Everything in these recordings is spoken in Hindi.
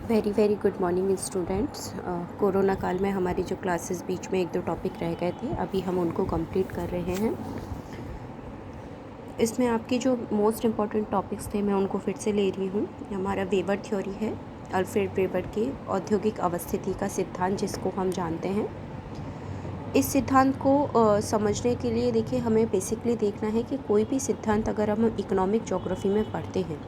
Very very good morning students. Corona काल में हमारी जो क्लासेस बीच में एक दो टॉपिक रह गए थे, अभी हम उनको कंप्लीट कर रहे हैं। इसमें आपके जो मोस्ट इम्पॉर्टेंट टॉपिक्स थे मैं उनको फिर से ले रही हूँ। हमारा वेबर थ्योरी है, अल्फ्रेड वेबर के औद्योगिक अवस्थिति का सिद्धांत, जिसको हम जानते हैं। इस सिद्धांत को समझने के लिए देखिए, हमें बेसिकली देखना है कि कोई भी सिद्धांत अगर हम इकोनॉमिक ज्योग्राफी में पढ़ते हैं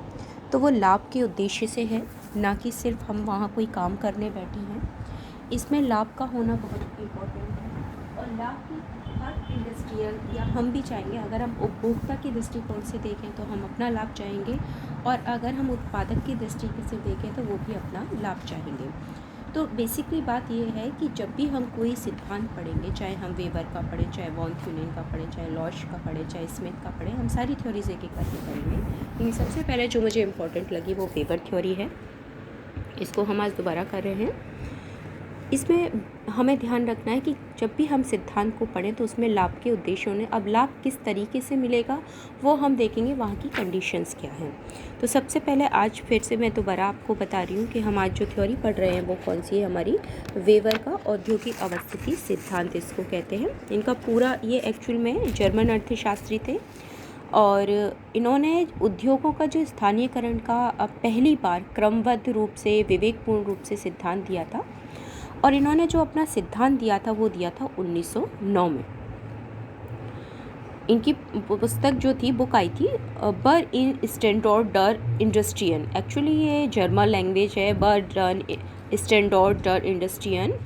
तो वो लाभ के उद्देश्य से है, ना कि सिर्फ हम वहाँ कोई काम करने बैठे हैं। इसमें लाभ का होना बहुत इम्पोर्टेंट है, और लाभ की हर इंडस्ट्रियल, या हम भी चाहेंगे, अगर हम उपभोक्ता के दृष्टिकोण से देखें तो हम अपना लाभ चाहेंगे, और अगर हम उत्पादक की दृष्टि से देखें तो वो भी अपना लाभ चाहेंगे। तो बेसिकली बात यह है कि जब भी हम कोई सिद्धांत पढ़ेंगे, चाहे हम वेबर का पढ़ें, चाहे वॉन थ्यूनेन का पढ़ें, चाहे लॉश का पढ़ें, चाहे स्मिथ का पढ़ें, हम सारी थ्योरीज एक एक करके पढ़ेंगे। लेकिन सबसे पहले जो मुझे इम्पोर्टेंट लगी वो वेबर थ्योरी है। इसको हम आज दोबारा कर रहे हैं। इसमें हमें ध्यान रखना है कि जब भी हम सिद्धांत को पढ़ें तो उसमें लाभ के उद्देश्यों ने, अब लाभ किस तरीके से मिलेगा वो हम देखेंगे, वहाँ की कंडीशंस क्या हैं। तो सबसे पहले आज फिर से मैं दोबारा आपको बता रही हूँ कि हम आज जो थ्योरी पढ़ रहे हैं वो कौन सी है, हमारी वेबर का औद्योगिक अवस्थिति सिद्धांत इसको कहते हैं। इनका पूरा ये एक्चुअल में जर्मन अर्थशास्त्री थे, और इन्होंने उद्योगों का जो स्थानीयकरण का पहली बार क्रमबद्ध रूप से, विवेकपूर्ण रूप से सिद्धांत दिया था। और इन्होंने जो अपना सिद्धांत दिया था वो दिया था 1909 में। इनकी पुस्तक जो थी, बुक आई थी बर इन स्टैंडर्ड डर इंडस्ट्रियन। एक्चुअली ये जर्मन लैंग्वेज है, बर डन स्टैंडर्ड डर इंडस्ट्रियन।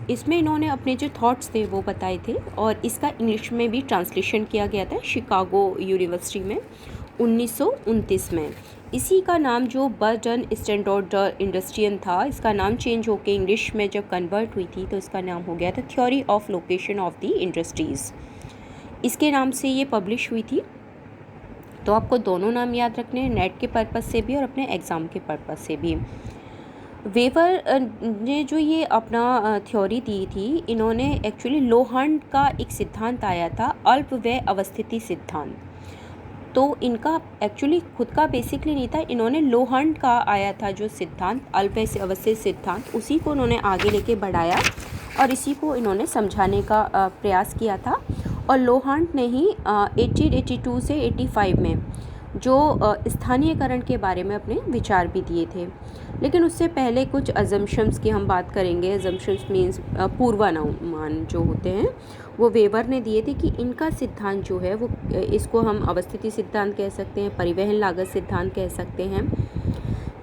इसमें इन्होंने अपने जो थॉट्स थे वो बताए थे, और इसका इंग्लिश में भी ट्रांसलेशन किया गया था शिकागो यूनिवर्सिटी में 1929 में। इसी का नाम जो बर्डन स्टैंडर्ड इंडस्ट्रियन था, इसका नाम चेंज होकर इंग्लिश में जब कन्वर्ट हुई थी तो इसका नाम हो गया था theory of location of the industries. इसके नाम से ये पब्लिश हुई थी। तो आपको दोनों नाम याद रखने हैं, नेट के पर्पज़ से भी और अपने एग्ज़ाम के पर्पज़ से भी। वेबर ने जो ये अपना थ्योरी दी थी, इन्होंने एक्चुअली लोहंड का एक सिद्धांत आया था, अल्प व्यय अवस्थिति सिद्धांत। तो इनका एक्चुअली खुद का बेसिकली नहीं था, इन्होंने लोहंड का आया था जो सिद्धांत, अल्प व्यय अवस्थिति सिद्धांत, उसी को उन्होंने आगे लेके बढ़ाया और इसी को इन्होंने समझाने का प्रयास किया था। और लोहंड ने ही 1882 से 85 में जो स्थानीयकरण के बारे में अपने विचार भी दिए थे। लेकिन उससे पहले कुछ अजम्पशंस की हम बात करेंगे। अजम्पशंस मीन्स पूर्वानुमान जो होते हैं, वो वेबर ने दिए थे कि इनका सिद्धांत जो है वो, इसको हम अवस्थिति सिद्धांत कह सकते हैं, परिवहन लागत सिद्धांत कह सकते हैं।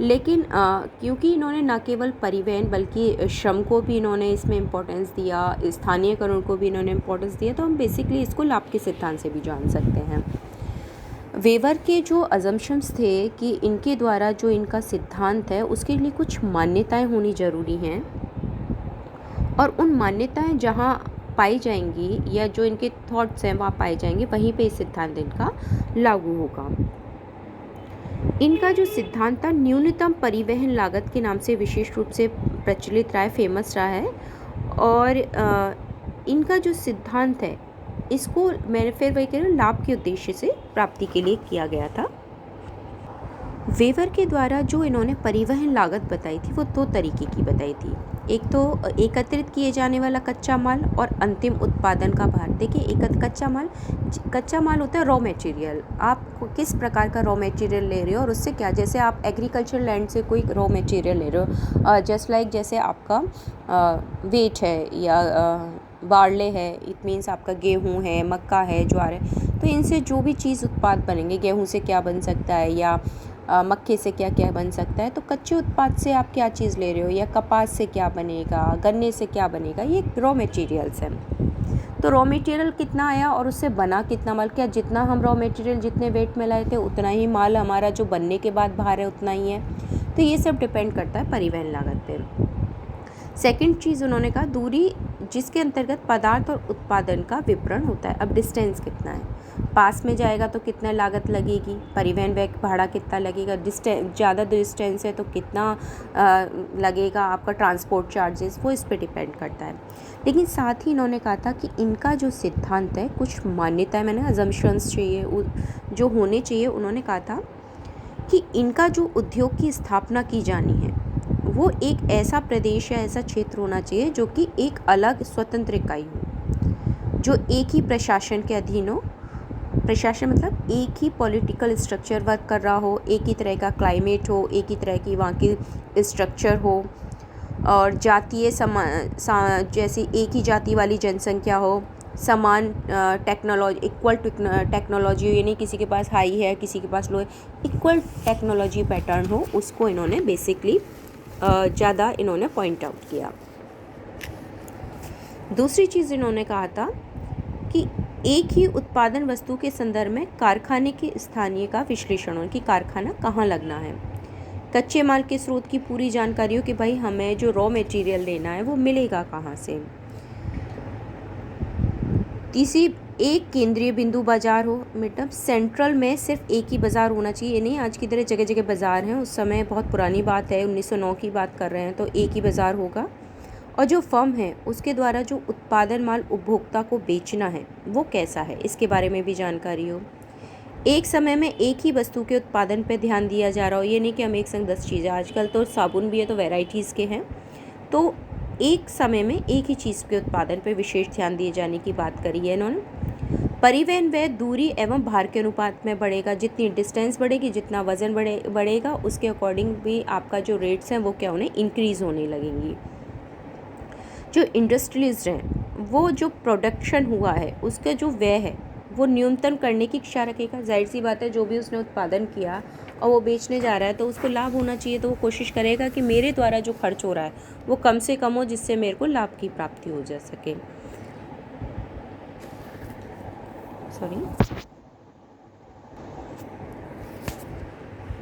लेकिन क्योंकि इन्होंने न केवल परिवहन बल्कि श्रम को भी इन्होंने इसमें इम्पोर्टेंस दिया, स्थानीयकरण को भी इन्होंने इम्पोर्टेंस दिया, तो हम बेसिकली इसको लाभ के सिद्धांत से भी जान सकते हैं। वेबर के जो अजम्पशंस थे कि इनके द्वारा जो इनका सिद्धांत है उसके लिए कुछ मान्यताएं होनी ज़रूरी हैं, और उन मान्यताएं जहां पाई जाएंगी या जो इनके थॉट्स हैं वहाँ पाए जाएंगे, वहीं पे सिद्धांत इनका लागू होगा। इनका जो सिद्धांत था न्यूनतम परिवहन लागत के नाम से विशेष रूप से प्रचलित रहा है, फेमस रहा है। और इनका जो सिद्धांत है इसको मैंने फिर वही कह रही हूँ, लाभ के उद्देश्य से प्राप्ति के लिए किया गया था। वेबर के द्वारा जो इन्होंने परिवहन लागत बताई थी वो दो तरीके की बताई थी। एक तो एकत्रित किए जाने वाला कच्चा माल और अंतिम उत्पादन का भार। देखिए, कच्चा माल होता है रॉ मटेरियल। आप किस प्रकार का रॉ मटेरियल ले रहे हो और उससे क्या, जैसे आप एग्रीकल्चर लैंड से कोई रॉ मटेरियल ले रहे हो, जस्ट लाइक जैसे आपका वेट है या बार्ले है, इट मीन्स आपका गेहूँ है, मक्का है, ज्वार है, तो इनसे जो भी चीज़ उत्पाद बनेंगे, गेहूँ से क्या बन सकता है या मक्के से क्या क्या बन सकता है, तो कच्चे उत्पाद से आप क्या चीज़ ले रहे हो, या कपास से क्या बनेगा, गन्ने से क्या बनेगा, ये रॉ मटेरियल्स हैं। तो रॉ मटेरियल कितना आया और उससे बना कितना माल, क्या जितना हम रॉ मटेरियल जितने वेट में लाए थे उतना ही माल हमारा जो बनने के बाद बाहर है उतना ही है। तो ये सब डिपेंड करता है परिवहन लागत पे। सेकंड चीज़ उन्होंने कहा, दूरी जिसके अंतर्गत पदार्थ और उत्पादन का विपणन होता है। अब डिस्टेंस कितना है, पास में जाएगा तो कितना लागत लगेगी, परिवहन व्यय भाड़ा कितना लगेगा, ज़्यादा डिस्टेंस है तो कितना लगेगा आपका ट्रांसपोर्ट चार्जेस, वो इस पर डिपेंड करता है। लेकिन साथ ही इन्होंने कहा था कि इनका जो सिद्धांत है, कुछ मान्यताएं, मैंने अजम्पशंस चाहिए जो होने चाहिए। उन्होंने कहा था कि इनका जो उद्योग की स्थापना की जानी है वो एक ऐसा प्रदेश या ऐसा क्षेत्र होना चाहिए जो कि एक अलग स्वतंत्र इकाई हो, जो एक ही प्रशासन के अधीन हो। प्रशासन मतलब एक ही पॉलिटिकल स्ट्रक्चर वर्क कर रहा हो, एक ही तरह का क्लाइमेट हो, एक ही तरह की वहाँ की स्ट्रक्चर हो, और जातीय जैसे एक ही जाति वाली जनसंख्या हो, समान टेक्नोलॉजी, इक्वल टेक्नोलॉजी हो, यानी किसी के पास हाई है किसी के पास लो है, इक्वल टेक्नोलॉजी पैटर्न हो, उसको इन्होंने बेसिकली ज़्यादा इन्होंने पॉइंट आउट किया। दूसरी चीज़ इन्होंने कहा था कि एक ही उत्पादन वस्तु के संदर्भ में कारखाने के स्थानीय का विश्लेषण हो, कि कारखाना कहाँ लगना है, कच्चे माल के स्रोत की पूरी जानकारी हो कि भाई हमें जो रॉ मटेरियल लेना है वो मिलेगा कहाँ से। तीसरी, एक केंद्रीय बिंदु बाजार हो, मतलब सेंट्रल में सिर्फ एक ही बाज़ार होना चाहिए, ये नहीं आज की तरह जगह जगह बाज़ार हैं। उस समय बहुत पुरानी बात है, 1909 की बात कर रहे हैं, तो एक ही बाज़ार होगा। और जो फर्म है उसके द्वारा जो उत्पादन माल उपभोक्ता को बेचना है वो कैसा है, इसके बारे में भी जानकारी हो। एक समय में एक ही वस्तु के उत्पादन पे ध्यान दिया जा रहा हो, ये नहीं कि हम एक संग 10 चीज़ें, आजकल तो साबुन भी है तो वैराइटीज़ के हैं, तो एक समय में एक ही चीज़ के उत्पादन पे विशेष ध्यान दिए जाने की बात करी है इन्होंने। परिवहन व्यय दूरी एवं भार के अनुपात में बढ़ेगा, जितनी डिस्टेंस बढ़ेगी, जितना वज़न बढ़ेगा, उसके अकॉर्डिंग भी आपका जो रेट्स हैं वो क्या होने, इंक्रीज़ होने लगेंगी। जो इंडस्ट्रीज हैं वो जो प्रोडक्शन हुआ है उसका जो व्यय है वो न्यूनतम करने की इच्छा रखेगा। जाहिर सी बात है, जो भी उसने उत्पादन किया और वो बेचने जा रहा है तो उसको लाभ होना चाहिए, तो वो कोशिश करेगा कि मेरे द्वारा जो खर्च हो रहा है वो कम से कम हो, जिससे मेरे को लाभ की प्राप्ति हो जा सके।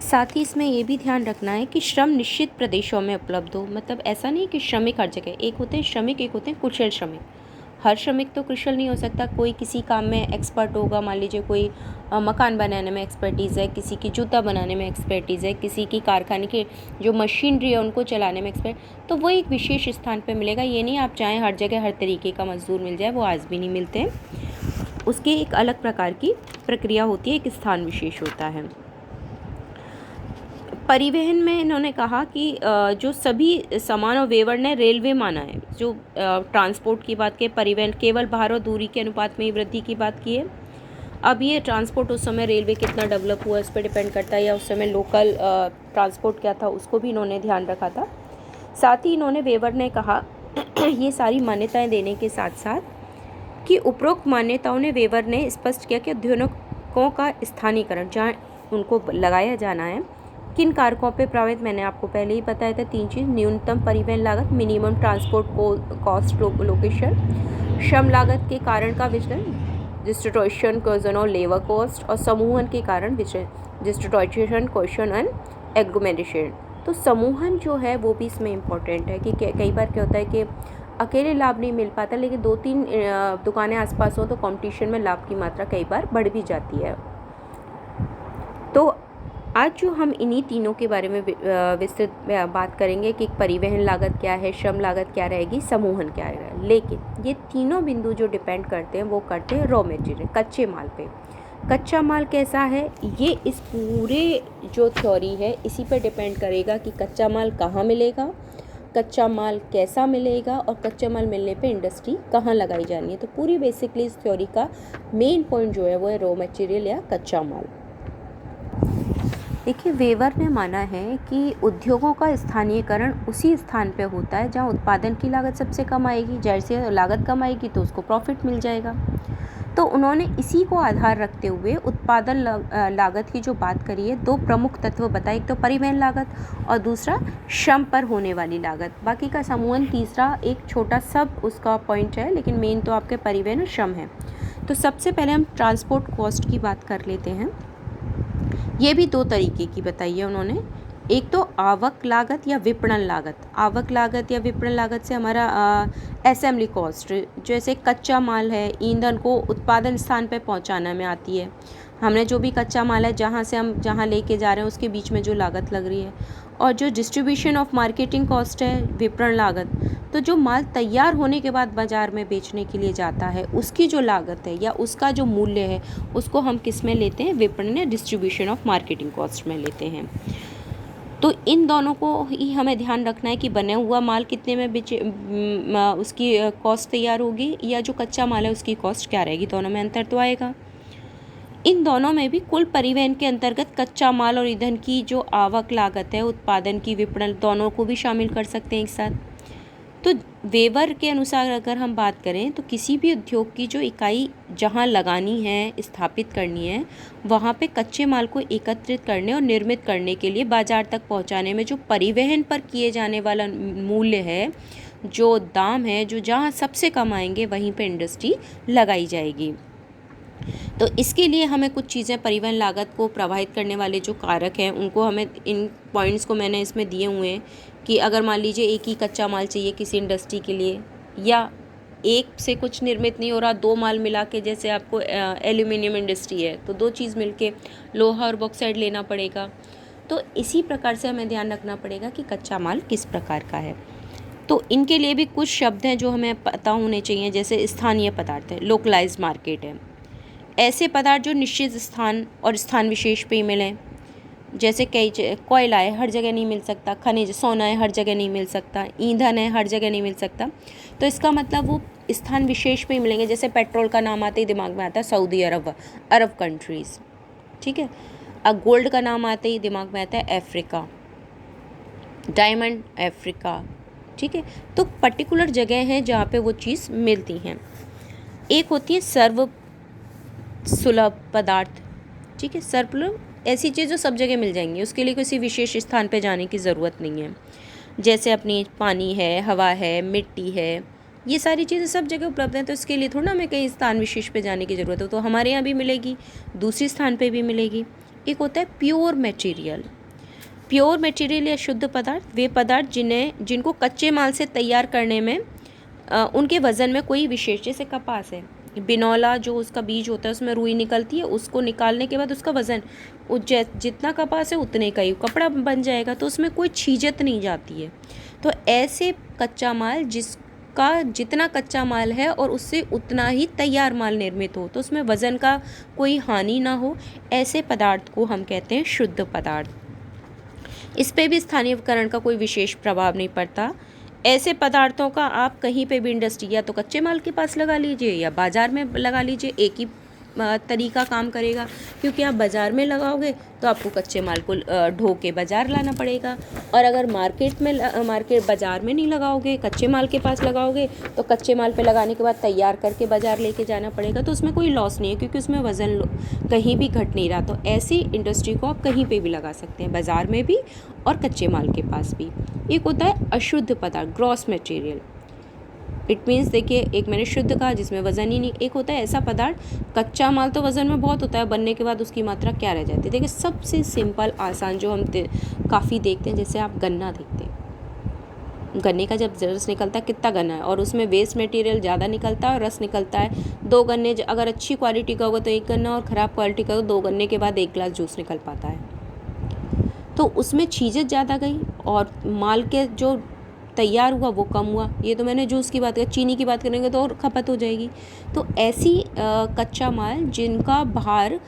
साथ ही इसमें ये भी ध्यान रखना है कि श्रम निश्चित प्रदेशों में उपलब्ध हो, मतलब ऐसा नहीं कि श्रमिक हर जगह, एक होते हैं श्रमिक, एक होते हैं कुशल श्रमिक। हर श्रमिक तो कुशल नहीं हो सकता, कोई किसी काम में एक्सपर्ट होगा, मान लीजिए कोई मकान बनाने में एक्सपर्टीज़ है, किसी की जूता बनाने में एक्सपर्टीज़ है, किसी की कारखाने की जो मशीनरी है उनको चलाने में एक्सपर्ट, तो वो एक विशेष स्थान पर मिलेगा। ये नहीं आप चाहें हर जगह हर तरीके का मजदूर मिल जाए, वो आज भी नहीं मिलते हैं। उसकी एक अलग प्रकार की प्रक्रिया होती है, एक स्थान विशेष होता है। परिवहन में इन्होंने कहा कि जो सभी सामान और वेवर ने रेलवे माना है, जो ट्रांसपोर्ट की बात की, परिवहन केवल भार और दूरी के अनुपात में ही वृद्धि की बात की है। अब ये ट्रांसपोर्ट उस समय रेलवे कितना डेवलप हुआ इस पर डिपेंड करता है, या उस समय लोकल ट्रांसपोर्ट क्या था उसको भी इन्होंने ध्यान रखा था। साथ ही इन्होंने वेवर ने कहा ये सारी मान्यताएँ देने के साथ साथ कि उपरोक्त मान्यताओं ने वेवर ने स्पष्ट किया कि उद्योगों का स्थानीयकरण जहाँ उनको लगाया जाना है, किन कारकों पे प्रभावित, मैंने आपको पहले ही बताया था 3 चीज़, न्यूनतम परिवहन लागत, मिनिमम ट्रांसपोर्ट कॉस्ट लोकेशन, श्रम लागत के कारण का विचलन, डिस्ट्रीब्यूशन क्वेश्चन और लेबर कॉस्ट, और समूहन के कारण विचलन, डिस्ट्रीब्यूशन क्वेश्चन एंड एग्रीमेंटेशन। तो समूहन जो है वो भी इसमें इम्पॉर्टेंट है कि कई बार क्या होता है कि अकेले लाभ नहीं मिल पाता, लेकिन 2-3 दुकानें आसपास हो तो कंपटीशन में लाभ की मात्रा कई बार बढ़ भी जाती है। तो आज जो हम इन्हीं तीनों के बारे में विस्तृत बात करेंगे कि परिवहन लागत क्या है, श्रम लागत क्या रहेगी, समूहन क्या रहेगा, लेकिन ये तीनों बिंदु जो डिपेंड करते हैं वो करते हैं रॉ मटेरियल, कच्चे माल पे। कच्चा माल कैसा है, ये इस पूरे जो थ्योरी है इसी पे डिपेंड करेगा कि कच्चा माल कहाँ मिलेगा, कच्चा माल कैसा मिलेगा, और कच्चा माल मिलने पे इंडस्ट्री कहाँ लगाई जानी है। तो पूरी बेसिकली इस थ्योरी का मेन पॉइंट जो है वो है रॉ मटेरियल या कच्चा माल। देखिए, वेवर ने माना है कि उद्योगों का स्थानीयकरण उसी स्थान पे होता है जहाँ उत्पादन की लागत सबसे कम आएगी। जैसे लागत कम आएगी तो उसको प्रॉफिट मिल जाएगा। तो उन्होंने इसी को आधार रखते हुए उत्पादन लागत की जो बात करी है, 2 प्रमुख तत्व बताए, एक तो परिवहन लागत और दूसरा श्रम पर होने वाली लागत। बाकी का समूहन तीसरा एक छोटा सब उसका पॉइंट है, लेकिन मेन तो आपके परिवहन और श्रम है। तो सबसे पहले हम ट्रांसपोर्ट कॉस्ट की बात कर लेते हैं। ये भी 2 तरीके की बताई है उन्होंने, एक तो आवक लागत या विपणन लागत। आवक लागत या विपणन लागत से हमारा असेंबली कॉस्ट, जैसे कच्चा माल है, ईंधन को उत्पादन स्थान पे पहुंचाना में आती है। हमने जो भी कच्चा माल है जहाँ से हम जहाँ लेके जा रहे हैं उसके बीच में जो लागत लग रही है, और जो डिस्ट्रीब्यूशन ऑफ मार्केटिंग कॉस्ट है, विपणन लागत, तो जो माल तैयार होने के बाद बाज़ार में बेचने के लिए जाता है उसकी जो लागत है या उसका जो मूल्य है उसको हम किस में लेते हैं, विपणन या डिस्ट्रीब्यूशन ऑफ मार्केटिंग कॉस्ट में लेते हैं। तो इन दोनों को ही हमें ध्यान रखना है कि बने हुआ माल कितने में उसकी कॉस्ट तैयार होगी, या जो कच्चा माल है उसकी कॉस्ट क्या रहेगी, दोनों में अंतर तो आएगा। इन दोनों में भी कुल परिवहन के अंतर्गत कच्चा माल और ईंधन की जो आवक लागत है, उत्पादन की विपणन, दोनों को भी शामिल कर सकते हैं एक साथ। तो वेबर के अनुसार अगर हम बात करें तो किसी भी उद्योग की जो इकाई जहां लगानी है, स्थापित करनी है, वहां पे कच्चे माल को एकत्रित करने और निर्मित करने के लिए बाजार तक पहुंचाने में जो परिवहन पर किए जाने वाला मूल्य है, जो दाम है, जो जहां सबसे कम आएंगे वहीं पे इंडस्ट्री लगाई जाएगी। तो इसके लिए हमें कुछ चीज़ें, परिवहन लागत को प्रभावित करने वाले जो कारक हैं उनको हमें, इन पॉइंट्स को मैंने इसमें दिए हुए हैं कि अगर मान लीजिए एक ही कच्चा माल चाहिए किसी इंडस्ट्री के लिए, या एक से कुछ निर्मित नहीं हो रहा, दो माल मिला के, जैसे आपको एल्यूमिनियम इंडस्ट्री है तो दो चीज़ मिलके लोहा और बॉक्साइट लेना पड़ेगा। तो इसी प्रकार से हमें ध्यान रखना पड़ेगा कि कच्चा माल किस प्रकार का है। तो इनके लिए भी कुछ शब्द हैं जो हमें पता होने चाहिए, जैसे स्थानीय पदार्थ है, लोकलाइज्ड मार्केट है, ऐसे पदार्थ जो निश्चित स्थान और स्थान विशेष पे मिलें, जैसे कई कोयला है हर जगह नहीं मिल सकता, खनिज सोना है हर जगह नहीं मिल सकता, ईंधन है हर जगह नहीं मिल सकता, तो इसका मतलब वो स्थान विशेष पे ही मिलेंगे। जैसे पेट्रोल का नाम आते ही दिमाग में आता है सऊदी अरब, अरब कंट्रीज़, ठीक है। अब गोल्ड का नाम आते ही दिमाग में आता है अफ्रीका, डायमंड अफ्रीका, ठीक है। तो पर्टिकुलर जगह हैं जहाँ पे वो चीज़ मिलती हैं। एक होती है सर्व सुलभ पदार्थ, ठीक है। सर्वसुलभ ऐसी चीज़ जो सब जगह मिल जाएंगी, उसके लिए किसी विशेष स्थान पे जाने की ज़रूरत नहीं है। जैसे अपनी पानी है, हवा है, मिट्टी है, ये सारी चीज़ें सब जगह उपलब्ध हैं, तो इसके लिए थोड़ा हमें कहीं स्थान विशेष पे जाने की ज़रूरत है। तो हमारे यहाँ भी मिलेगी, दूसरे स्थान पे भी मिलेगी। एक होता है प्योर मटेरियल। प्योर मटेरियल या शुद्ध पदार्थ, वे पदार्थ जिनको कच्चे माल से तैयार करने में उनके वज़न में कोई विशेष, जैसे कपास है, बिनौला जो उसका बीज होता है उसमें रुई निकलती है, उसको निकालने के बाद उसका वज़न जितना कपास है उतने का ही कपड़ा बन जाएगा, तो उसमें कोई छीजत नहीं जाती है। तो ऐसे कच्चा माल जिसका जितना कच्चा माल है और उससे उतना ही तैयार माल निर्मित हो, तो उसमें वज़न का कोई हानि ना हो, ऐसे पदार्थ को हम कहते हैं शुद्ध पदार्थ। इस पे भी स्थानीयकरण का कोई विशेष प्रभाव नहीं पड़ता। ऐसे पदार्थों का आप कहीं पे भी इंडस्ट्री, या तो कच्चे माल के पास लगा लीजिए या बाज़ार में लगा लीजिए, एक ही तरीका काम करेगा, क्योंकि आप बाज़ार में लगाओगे तो आपको कच्चे माल को ढो के बाज़ार लाना पड़ेगा, और अगर मार्केट बाज़ार में नहीं लगाओगे, कच्चे माल के पास लगाओगे, तो कच्चे माल पे लगाने के बाद तैयार करके बाज़ार लेके जाना पड़ेगा, तो उसमें कोई लॉस नहीं है, क्योंकि उसमें वज़न कहीं भी घट नहीं रहा। तो ऐसी इंडस्ट्री को आप कहीं पर भी लगा सकते हैं, बाज़ार में भी और कच्चे माल के पास भी। एक होता है अशुद्ध पदार्थ, ग्रॉस मटेरियल। इट मीन्स, देखिए, एक मैंने शुद्ध कहा जिसमें वज़न ही नहीं, एक होता है ऐसा पदार्थ, कच्चा माल तो वज़न में बहुत होता है, बनने के बाद उसकी मात्रा क्या रह जाती है। देखिए सबसे सिंपल आसान जो हम काफ़ी देखते हैं, जैसे आप गन्ना देखते हैं, गन्ने का जब रस निकलता है कितना गन्ना है, और उसमें वेस्ट मटेरियल ज़्यादा निकलता है और रस निकलता है। दो गन्ने अगर अच्छी क्वालिटी का होगा तो एक गन्ना, और ख़राब क्वालिटी का हो दो गन्ने के बाद एक गिलास जूस निकल पाता है। तो उसमें छीजत ज़्यादा गई और माल के जो तैयार हुआ वो कम हुआ। ये तो मैंने जूस की बात करी, चीनी की बात करेंगे तो और खपत हो जाएगी। तो ऐसी कच्चा माल जिनका भार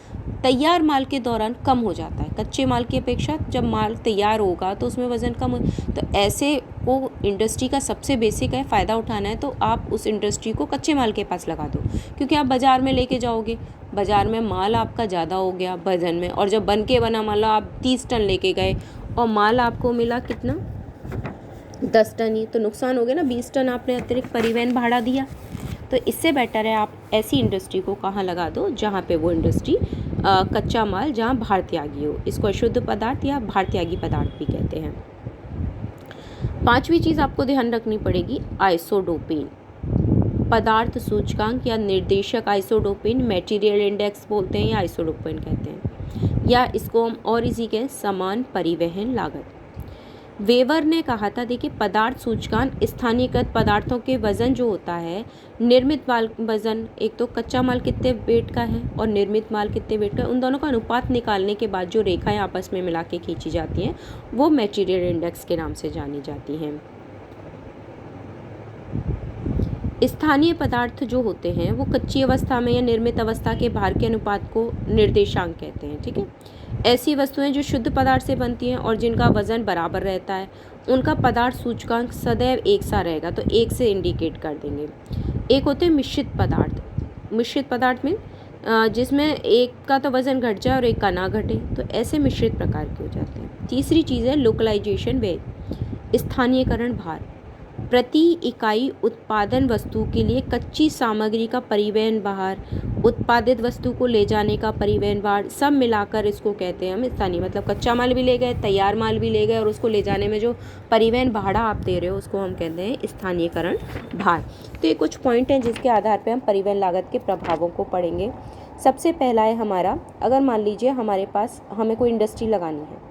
तैयार माल के दौरान कम हो जाता है, कच्चे माल की अपेक्षा जब माल तैयार होगा तो उसमें वज़न कम हो, तो ऐसे को इंडस्ट्री का सबसे बेसिक है, फ़ायदा उठाना है तो आप उस इंडस्ट्री को कच्चे माल के पास लगा दो, क्योंकि आप बाज़ार में लेके जाओगे, बाज़ार में माल आपका ज़्यादा हो गया वज़न में, और जब बन के बना माल आप 30 टन लेके गए और माल आपको मिला कितना 10 टन ही, तो नुकसान हो गया ना, 20 टन आपने अतिरिक्त परिवहन भाड़ा दिया। तो इससे बेटर है आप ऐसी इंडस्ट्री को कहाँ लगा दो जहाँ पे वो इंडस्ट्री कच्चा माल जहाँ भार त्यागी हो, इसको अशुद्ध पदार्थ या भार त्यागी पदार्थ भी कहते हैं। पांचवी चीज़ आपको ध्यान रखनी पड़ेगी, आइसोडोपेन पदार्थ सूचकांक या निर्देशक। आइसोडोपेन मटेरियल इंडेक्स बोलते हैं या आइसोडोपेन कहते हैं, या इसको हम और इसी के समान परिवहन लागत। वेबर ने कहा था, देखिए, पदार्थ सूचकांक स्थानीयकृत पदार्थों के वज़न जो होता है, निर्मित माल वज़न, एक तो कच्चा माल कितने वेट का है और निर्मित माल कितने वेट का है, उन दोनों का अनुपात निकालने के बाद जो रेखाएं आपस में मिला के खींची जाती हैं वो मटेरियल इंडेक्स के नाम से जानी जाती हैं। स्थानीय पदार्थ जो होते हैं वो कच्ची अवस्था में या निर्मित अवस्था के भार के अनुपात को निर्देशांक कहते हैं, ठीक है। ऐसी वस्तुएं जो शुद्ध पदार्थ से बनती हैं और जिनका वजन बराबर रहता है, उनका पदार्थ सूचकांक सदैव एक सा रहेगा, तो एक से इंडिकेट कर देंगे। एक होते हैं मिश्रित पदार्थ। मिश्रित पदार्थ में जिसमें एक का तो वजन घट जाए और एक का ना घटे, तो ऐसे मिश्रित प्रकार के हो जाते हैं। तीसरी चीज़ है लोकलाइजेशन वेग, स्थानीयकरण भार। प्रति इकाई उत्पादन वस्तु के लिए कच्ची सामग्री का परिवहन भार, उत्पादित वस्तु को ले जाने का परिवहन भार, सब मिलाकर इसको कहते हैं हम स्थानीय। मतलब कच्चा माल भी ले गए, तैयार माल भी ले गए, और उसको ले जाने में जो परिवहन भाड़ा आप दे रहे हो उसको हम कहते हैं स्थानीयकरण भार। तो ये कुछ पॉइंट हैं जिसके आधार पर हम परिवहन लागत के प्रभावों को पढ़ेंगे। सबसे पहला है हमारा, अगर मान लीजिए हमारे पास हमें कोई इंडस्ट्री लगानी है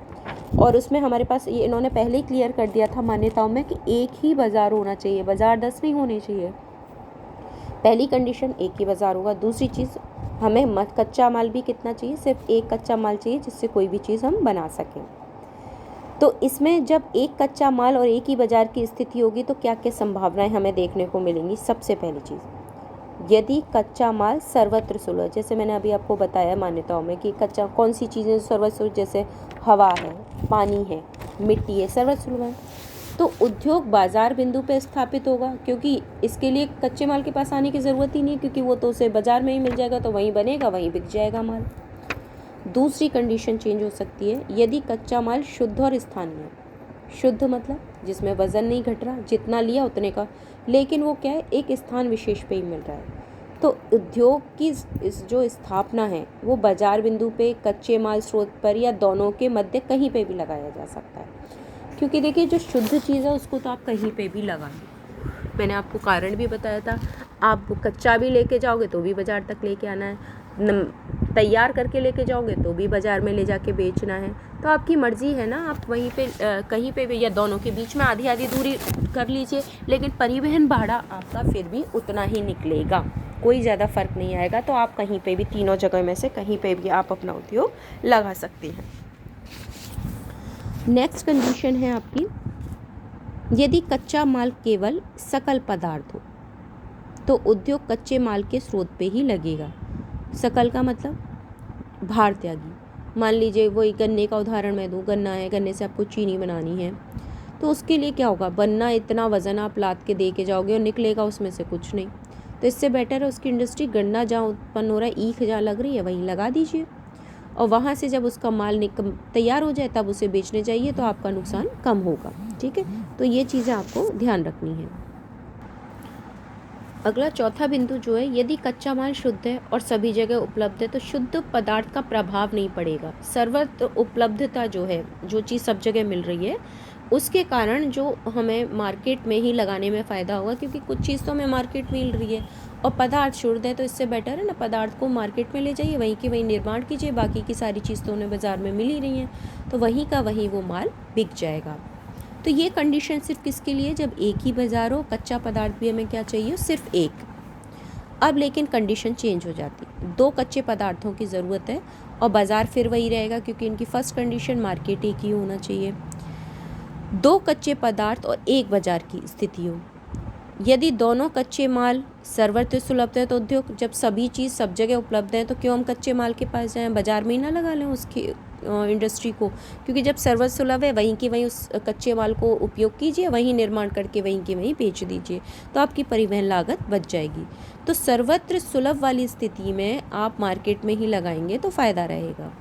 और उसमें हमारे पास ये इन्होंने पहले ही क्लियर कर दिया था मान्यताओं में कि एक ही बाज़ार होना चाहिए, बाज़ार 10 नहीं होने चाहिए। पहली कंडीशन एक ही बाज़ार होगा। दूसरी चीज़ हमें कच्चा माल भी कितना चाहिए, सिर्फ एक कच्चा माल चाहिए जिससे कोई भी चीज़ हम बना सकें। तो इसमें जब एक कच्चा माल और एक ही बाज़ार की स्थिति होगी तो क्या क्या संभावनाएं हमें देखने को मिलेंगी। सबसे पहली चीज़, यदि कच्चा माल सर्वत्र सुलभ, जैसे मैंने अभी आपको बताया मान्यताओं में कि कच्चा कौन सी चीज़ें सर्वत्र सुलभ, जैसे हवा है, पानी है, मिट्टी है, सर्वत्र सुलभ है, तो उद्योग बाजार बिंदु पे स्थापित होगा, क्योंकि इसके लिए कच्चे माल के पास आने की ज़रूरत ही नहीं है, क्योंकि वो तो उसे बाजार में ही मिल जाएगा, तो वहीं बनेगा, वहीं बिक जाएगा माल। दूसरी कंडीशन चेंज हो सकती है, यदि कच्चा माल शुद्ध और स्थानीय है। शुद्ध मतलब जिसमें वज़न नहीं घट रहा, जितना लिया उतने का, लेकिन वो क्या है, एक स्थान विशेष पे ही मिल रहा है। तो उद्योग की इस जो स्थापना है वो बाजार बिंदु पे, कच्चे माल स्रोत पर, या दोनों के मध्य कहीं पे भी लगाया जा सकता है। क्योंकि देखिए जो शुद्ध चीज़ है उसको तो आप कहीं पे भी लगा लो। मैंने आपको कारण भी बताया था, आप कच्चा भी लेके जाओगे तो भी बाज़ार तक लेके आना है, तैयार करके लेके जाओगे तो भी बाज़ार में ले जाके बेचना है। तो आपकी मर्ज़ी है ना, आप वहीं पे कहीं पे भी या दोनों के बीच में आधी आधी दूरी कर लीजिए, लेकिन परिवहन भाड़ा आपका फिर भी उतना ही निकलेगा, कोई ज़्यादा फ़र्क नहीं आएगा। तो आप कहीं पे भी, तीनों जगह में से कहीं पे भी आप अपना उद्योग लगा सकते हैं। नेक्स्ट कंडीशन है आपकी, यदि कच्चा माल केवल सकल पदार्थ हो तो उद्योग कच्चे माल के स्रोत पे ही लगेगा। सकल का मतलब भार त्यागी। मान लीजिए वही गन्ने का उदाहरण मैं दूँ, गन्ना है, गन्ने से आपको चीनी बनानी है, तो उसके लिए क्या होगा, बनना इतना वज़न आप लाद के दे के जाओगे और निकलेगा उसमें से कुछ नहीं। तो इससे बेटर है उसकी इंडस्ट्री गन्ना जहाँ उत्पन्न हो रहा है, ईख जहाँ लग रही है वहीं लगा दीजिए, और वहाँ से जब उसका माल तैयार हो जाए तब उसे बेचने जाइए, तो आपका नुकसान कम होगा। ठीक है, तो ये चीज़ें आपको ध्यान रखनी है। अगला चौथा बिंदु जो है, यदि कच्चा माल शुद्ध है और सभी जगह उपलब्ध है तो शुद्ध पदार्थ का प्रभाव नहीं पड़ेगा। सर्वत्र उपलब्धता जो है, जो चीज़ सब जगह मिल रही है, उसके कारण जो हमें मार्केट में ही लगाने में फ़ायदा होगा, क्योंकि कुछ चीज़ तो हमें मार्केट मिल रही है और पदार्थ शुद्ध है, तो इससे बेटर है ना पदार्थ को मार्केट में ले जाइए, वहीं की वहीं निर्माण कीजिए, बाकी की सारी चीज़ तो उन्हें बाज़ार में मिल ही रही हैं, तो वहीं का वहीं वो माल बिक जाएगा। तो ये कंडीशन सिर्फ किसके लिए, जब एक ही बाज़ार हो, कच्चा पदार्थ भी हमें क्या चाहिए, सिर्फ एक। अब लेकिन कंडीशन चेंज हो जाती, 2 कच्चे पदार्थों की ज़रूरत है और बाज़ार फिर वही रहेगा, क्योंकि इनकी फर्स्ट कंडीशन मार्केट एक ही होना चाहिए। 2 कच्चे पदार्थ और एक बाज़ार की स्थिति हो। यदि दोनों कच्चे माल सर्वत्र सुलभ है तो उद्योग, जब सभी चीज़ सब जगह उपलब्ध है तो क्यों हम कच्चे माल के पास जाएं, बाज़ार में ही ना लगा लें उसकी इंडस्ट्री को, क्योंकि जब सर्वत्र सुलभ है वहीं की वहीं उस कच्चे माल को उपयोग कीजिए, वहीं निर्माण करके वहीं की वहीं बेच दीजिए, तो आपकी परिवहन लागत बच जाएगी। तो सर्वत्र सुलभ वाली स्थिति में आप मार्केट में ही लगाएंगे तो फ़ायदा रहेगा।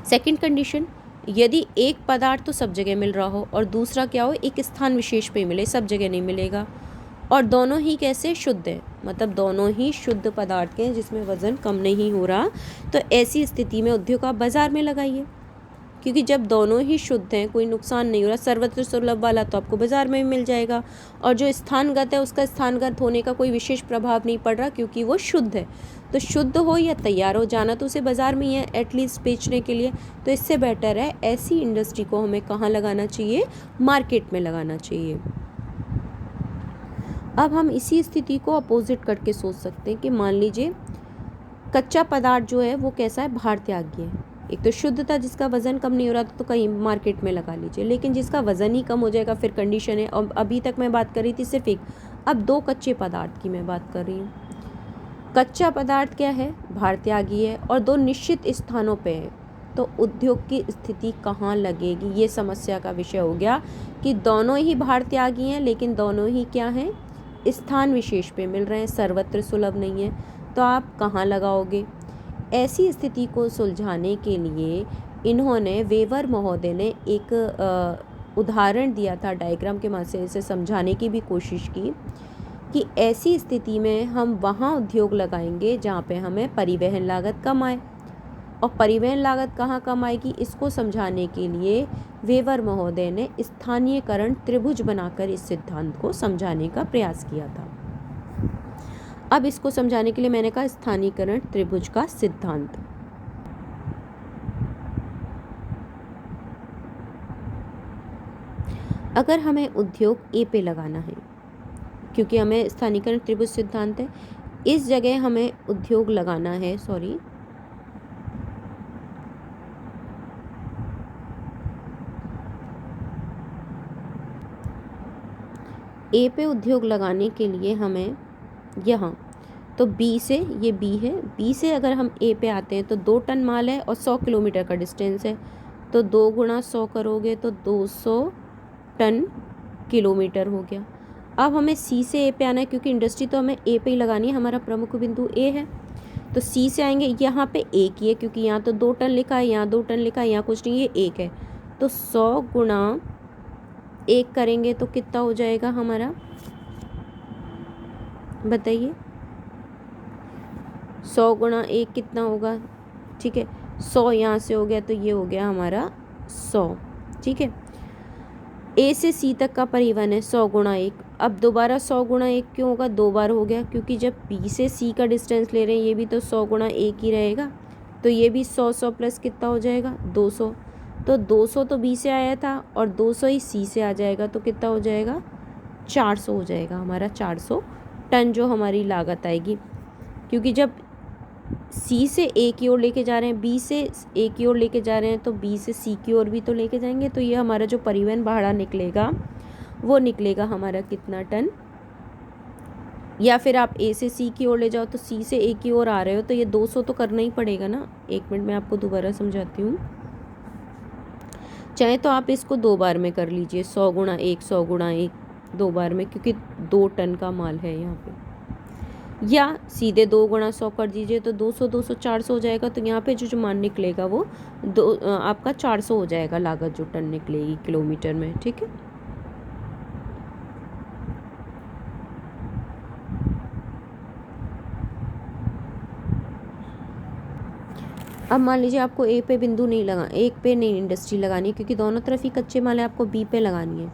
सेकंड कंडीशन, यदि एक पदार्थ तो सब जगह मिल रहा हो और दूसरा क्या हो, एक स्थान विशेष पे मिले, सब जगह नहीं मिलेगा, और दोनों ही कैसे शुद्ध है, मतलब दोनों ही शुद्ध पदार्थ के हैं जिसमें वज़न कम नहीं हो रहा, तो ऐसी स्थिति में उद्योग आप बाज़ार में लगाइए, क्योंकि जब दोनों ही शुद्ध हैं, कोई नुकसान नहीं हो रहा, सर्वत्र सुलभ वाला तो आपको बाज़ार में भी मिल जाएगा, और जो स्थानगत है उसका स्थानगत होने का कोई विशेष प्रभाव नहीं पड़ रहा, क्योंकि वो शुद्ध है। तो शुद्ध हो या तैयार हो, जाना तो उसे बाज़ार में ही है एटलीस्ट बेचने के लिए, तो इससे बेटर है ऐसी इंडस्ट्री को हमें कहाँ लगाना चाहिए, मार्केट में लगाना चाहिए। अब हम इसी स्थिति को अपोजिट करके सोच सकते हैं कि मान लीजिए कच्चा पदार्थ जो है वो कैसा है, भार त्यागी है। एक तो शुद्ध था जिसका वज़न कम नहीं हो रहा था तो कहीं मार्केट में लगा लीजिए, लेकिन जिसका वज़न ही कम हो जाएगा फिर कंडीशन है, और अभी तक मैं बात कर रही थी सिर्फ एक, अब 2 कच्चे पदार्थ की मैं बात कर रही हूँ। कच्चा पदार्थ क्या है, भार त्यागी है और 2 निश्चित स्थानों पे है, तो उद्योग की स्थिति कहाँ लगेगी, ये समस्या का विषय हो गया कि दोनों ही भार त्यागी हैं, लेकिन दोनों ही क्या हैं, स्थान विशेष पे मिल रहे हैं, सर्वत्र सुलभ नहीं है, तो आप कहाँ लगाओगे। ऐसी स्थिति को सुलझाने के लिए इन्होंने, वेवर महोदय ने एक उदाहरण दिया था, डायग्राम के माध्यम से समझाने की भी कोशिश की कि ऐसी स्थिति में हम वहाँ उद्योग लगाएंगे जहाँ पे हमें परिवहन लागत कम आए। और परिवहन लागत कहाँ कम आएगी, इसको समझाने के लिए वेवर महोदय ने स्थानीयकरण त्रिभुज बनाकर इस सिद्धांत को समझाने का प्रयास किया था। अब इसको समझाने के लिए मैंने कहा स्थानीयकरण त्रिभुज का सिद्धांत। अगर हमें उद्योग ए पे लगाना है, क्योंकि हमें स्थानीयकरण त्रिभुज सिद्धांत है, इस जगह हमें उद्योग लगाना है, ए पे उद्योग लगाने के लिए हमें यहाँ, तो बी से, ये बी है, बी से अगर हम ए पे आते हैं तो 2 टन माल है और 100 किलोमीटर का डिस्टेंस है, तो 2 गुणा 100 करोगे तो 200 टन किलोमीटर हो गया। अब हमें सी से ए पे आना है, क्योंकि इंडस्ट्री तो हमें ए पे ही लगानी है, हमारा प्रमुख बिंदु ए है, तो सी से आएंगे, यहाँ पे एक ही है क्योंकि यहाँ तो 2 टन लिखा है, यहाँ 2 टन लिखा है, यहाँ कुछ नहीं, ये एक है, तो 100 गुणा 1 करेंगे तो कितना हो जाएगा हमारा, बताइए। 100 गुणा 1 कितना होगा, ठीक है, 100 यहाँ से हो गया तो ये हो गया हमारा 100, ठीक है। ए से सी तक का परिवहन है 100 गुणा 1, अब दोबारा 100 गुणा 1 क्यों होगा, 2 बार हो गया, क्योंकि जब बी से सी का डिस्टेंस ले रहे हैं ये भी तो 100 गुणा 1 ही रहेगा, तो ये भी 100 प्लस कितना हो जाएगा 200, तो 200 तो बी से आया था और 200 ही सी से आ जाएगा, तो कितना हो जाएगा 400 हो जाएगा हमारा, 400 टन जो हमारी लागत आएगी। क्योंकि जब सी से ए की ओर लेके जा रहे हैं, बी से ए की ओर लेके जा रहे हैं, तो बी से सी की ओर भी तो लेके जाएंगे, तो ये हमारा जो परिवहन भाड़ा निकलेगा वो निकलेगा हमारा कितना टन, या फिर आप ए से सी की ओर ले जाओ तो सी से ए की ओर आ रहे हो तो ये 200 तो करना ही पड़ेगा ना। 1 मिनट में आपको दोबारा समझाती हूँ, चाहे तो आप इसको 2 बार में कर लीजिए, 100 गुणा 1 100 गुणा 1 2 बार में, क्योंकि 2 टन का माल है यहाँ पे, या सीधे 2 गुणा 100 कर दीजिए तो 200 200 400 हो जाएगा, तो यहाँ पे जो मान निकलेगा वो आपका 400 हो जाएगा, लागत जो टन निकलेगी किलोमीटर में, ठीक है। अब मान लीजिए आपको ए पे बिंदु नहीं लगा, एक पे नहीं इंडस्ट्री लगानी है, क्योंकि दोनों तरफ ही कच्चे माल है, आपको बी पे लगानी है,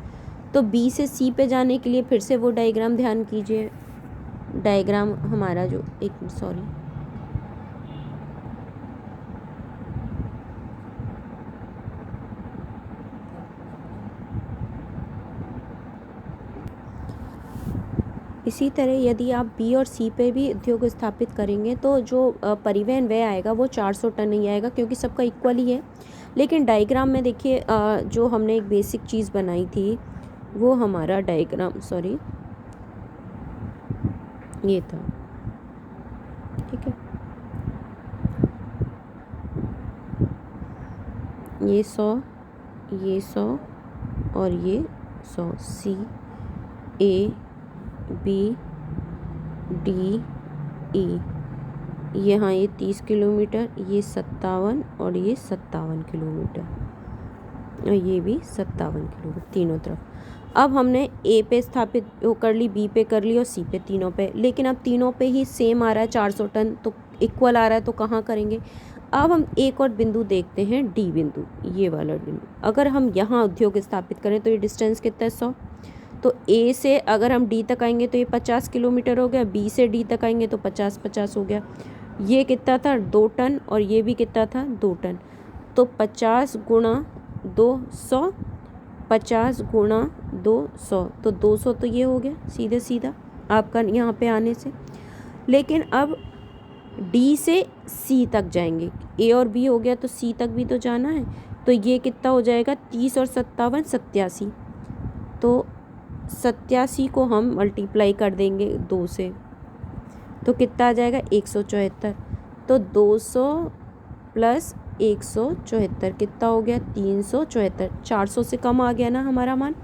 तो बी से सी पे जाने के लिए फिर से वो डायग्राम ध्यान कीजिए, डायग्राम हमारा जो इसी तरह यदि आप बी और सी पे भी उद्योग स्थापित करेंगे तो जो परिवहन व्यय आएगा वो 400 टन नहीं आएगा, क्योंकि सबका इक्वल ही है। लेकिन डायग्राम में देखिए जो हमने एक बेसिक चीज़ बनाई थी वो हमारा डायग्राम ये था, ठीक है, ये 100 और ये 100, सी ए बी डी ई, यहाँ ये 30 किलोमीटर, ये 57 और ये 57 किलोमीटर, और ये भी 57 किलोमीटर, तीनों तरफ। अब हमने ए पे स्थापित कर ली, बी पे कर ली और सी पे, तीनों पे, लेकिन अब तीनों पे ही सेम आ रहा है 400 टन, तो इक्वल आ रहा है, तो कहाँ करेंगे। अब हम एक और बिंदु देखते हैं, डी बिंदु, ये वाला बिंदु, अगर हम यहाँ उद्योग स्थापित करें तो ये डिस्टेंस कितना है 100, तो ए से अगर हम डी तक आएंगे तो ये 50 किलोमीटर हो गया, बी से डी तक आएंगे तो 50 हो गया, ये कितना था 2 टन और ये भी कितना था 2 टन, तो 50 गुणा 200, 50 गुणा 200, तो 200 तो ये हो गया सीधे सीधा आपका यहाँ पे आने से। लेकिन अब डी से सी तक जाएंगे, ए और बी हो गया तो सी तक भी तो जाना है, तो ये कितना हो जाएगा 30 और 57 87, तो 87 को हम मल्टीप्लाई कर देंगे 2 से, तो कितना आ जाएगा 174, तो 200 प्लस 174 कितना हो गया 374, 400 से कम आ गया ना हमारा मान।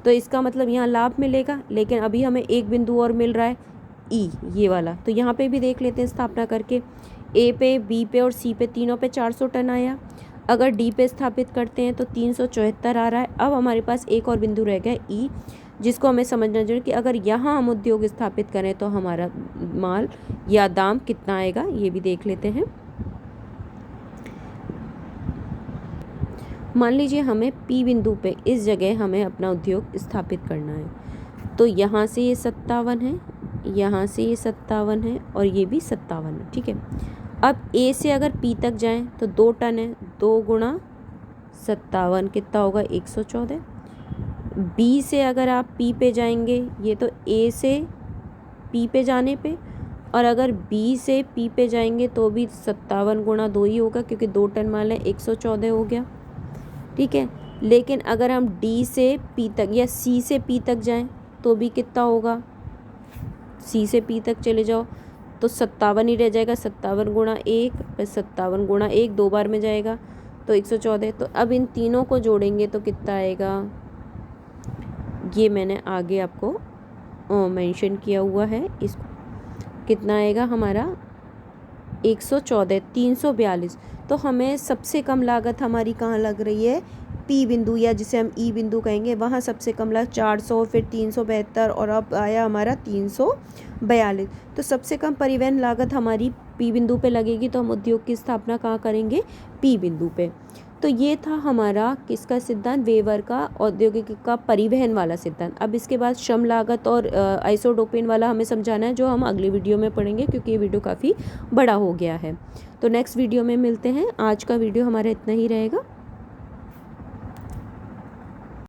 तो इसका मतलब यहाँ लाभ मिलेगा, लेकिन अभी हमें एक बिंदु और मिल रहा है ई, ये वाला। तो यहाँ पे भी देख लेते हैं स्थापना करके, ए पे, बी पे और सी पे, तीनों पे 400 टन आया। अगर डी पे स्थापित करते हैं तो 374 आ रहा है। अब हमारे पास एक और बिंदु रह गया ई, जिसको हमें समझना चाहिए कि अगर यहाँ हम उद्योग स्थापित करें तो हमारा माल या दाम कितना आएगा, ये भी देख लेते हैं। मान लीजिए हमें पी बिंदु पे इस जगह हमें अपना उद्योग स्थापित करना है। तो यहाँ से ये 57 है, यहाँ से ये 57 है और ये भी 57 है, ठीक है। अब ए से अगर पी तक जाएं तो 2 टन है, 2 गुणा 57 कितना होगा 114। बी से अगर आप पी पे जाएंगे, ये तो ए से पी पे जाने पे, और अगर बी से पी पे जाएंगे तो भी 57 गुणा 2 ही होगा, क्योंकि 2 टन माल है, 114 हो गया, ठीक है। लेकिन अगर हम डी से पी तक या सी से पी तक जाएं तो भी कितना होगा, सी से पी तक चले जाओ तो 57 ही रह जाएगा, 57 गुणा 1 प्लस 57 गुणा 1, 2 बार में जाएगा तो 114। तो अब इन तीनों को जोड़ेंगे तो कितना आएगा, ये मैंने आगे आपको मेंशन किया हुआ है, इस कितना आएगा हमारा 114, 342। तो हमें सबसे कम लागत हमारी कहाँ लग रही है, पी बिंदु या जिसे हम ई बिंदु कहेंगे, वहाँ सबसे कम लागत 400, फिर 372 और अब आया हमारा 342। तो सबसे कम परिवहन लागत हमारी पी बिंदु पे लगेगी, तो हम उद्योग की स्थापना कहाँ करेंगे, पी बिंदु पे। तो ये था हमारा किसका सिद्धांत, वेवर का औद्योगिक का परिवहन वाला सिद्धांत। अब इसके बाद श्रम लागत और आइसोडोपेन वाला हमें समझाना है, जो हम अगली वीडियो में पढ़ेंगे, क्योंकि ये वीडियो काफ़ी बड़ा हो गया है। तो नेक्स्ट वीडियो में मिलते हैं। आज का वीडियो हमारा इतना ही रहेगा।